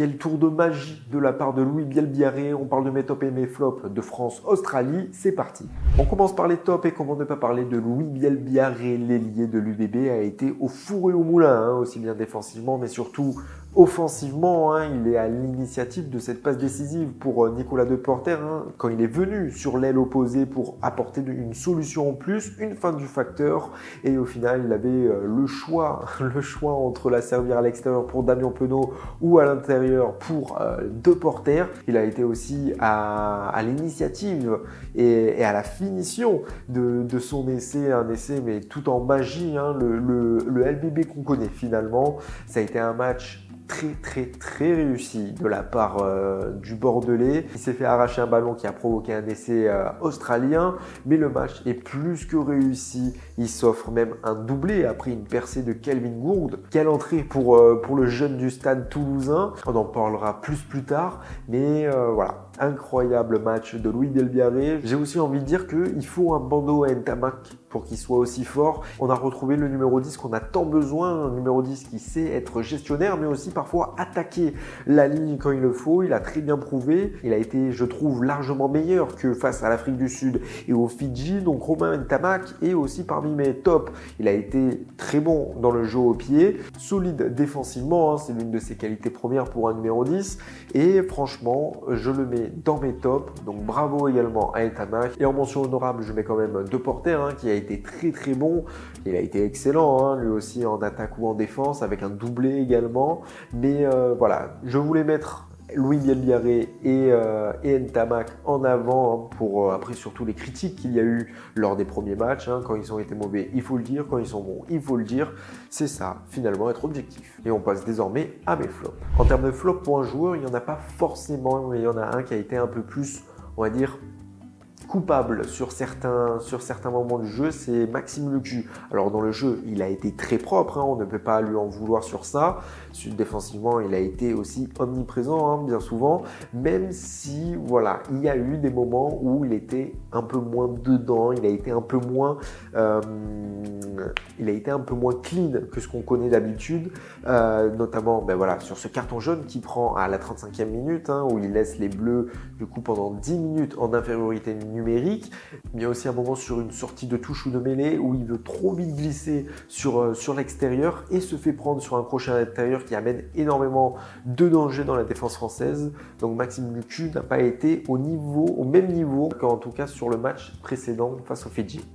Quel tour de magie de la part de Louis Bielbiarré. On parle de mes tops et mes flops de France-Australie. C'est parti. On commence par les tops et comment ne pas parler de Louis Bielbiarré. L'ailier de l'UBB a été au four et au moulin, aussi bien défensivement mais surtout offensivement. Il est à l'initiative de cette passe décisive pour Nicolas Deporter quand il est venu sur l'aile opposée pour apporter une solution en plus, une fin du facteur. Et au final, il avait le choix entre la servir à l'extérieur pour Damien Penaud ou à l'intérieur pour Deporter. Il a été aussi à l'initiative et à la finition de son essai, un essai mais tout en magie, le LBB qu'on connaît finalement. Ça a été un match très réussi de la part du Bordelais. Il s'est fait arracher un ballon qui a provoqué un essai australien, mais le match est plus que réussi. Il s'offre même un doublé après une percée de Kelvin Gourde. Quelle entrée pour le jeune du Stade Toulousain. On en parlera plus tard, mais voilà. Incroyable match de Louis Bielbiarré. J'ai aussi envie de dire qu'il faut un bandeau à Ntamak pour qu'il soit aussi fort. On a retrouvé le numéro 10 qu'on a tant besoin, un numéro 10 qui sait être gestionnaire, mais aussi parfois attaquer la ligne quand il le faut. Il a très bien prouvé. Il a été, je trouve, largement meilleur que face à l'Afrique du Sud et aux Fidji. Donc Romain Ntamak est aussi parmi mes tops. Il a été très bon dans le jeu au pied, solide défensivement, c'est l'une de ses qualités premières pour un numéro 10. Et franchement, je le mets dans mes tops. Donc bravo également à Ntamak. Et en mention honorable, je mets quand même Deporter qui a été très bon. Il a été excellent, lui aussi en attaque ou en défense, avec un doublé également. Mais voilà, je voulais mettre Louis Bielbiarré et Ntamak en avant pour après surtout les critiques qu'il y a eu lors des premiers matchs. Quand ils ont été mauvais, il faut le dire. Quand ils sont bons, il faut le dire. C'est ça, finalement, être objectif. Et on passe désormais à mes flops. En termes de flop pour un joueur, il n'y en a pas forcément, mais il y en a un qui a été un peu plus, on va dire, coupable sur certains moments du jeu, c'est Maxime Lucu. Alors dans le jeu, il a été très propre, on ne peut pas lui en vouloir sur ça. Défensivement, il a été aussi omniprésent, bien souvent, même si voilà, il y a eu des moments où il était un peu moins dedans, il a été un peu moins clean que ce qu'on connaît d'habitude, notamment voilà, sur ce carton jaune qu'il prend à la 35e minute, où il laisse les Bleus du coup pendant 10 minutes en infériorité numérique. Il y a aussi un moment sur une sortie de touche ou de mêlée où il veut trop vite glisser sur l'extérieur et se fait prendre sur un crochet à l'intérieur qui amène énormément de danger dans la défense française. Donc Maxime Lucu n'a pas été au même niveau qu'en tout cas sur le match précédent face aux Fidji.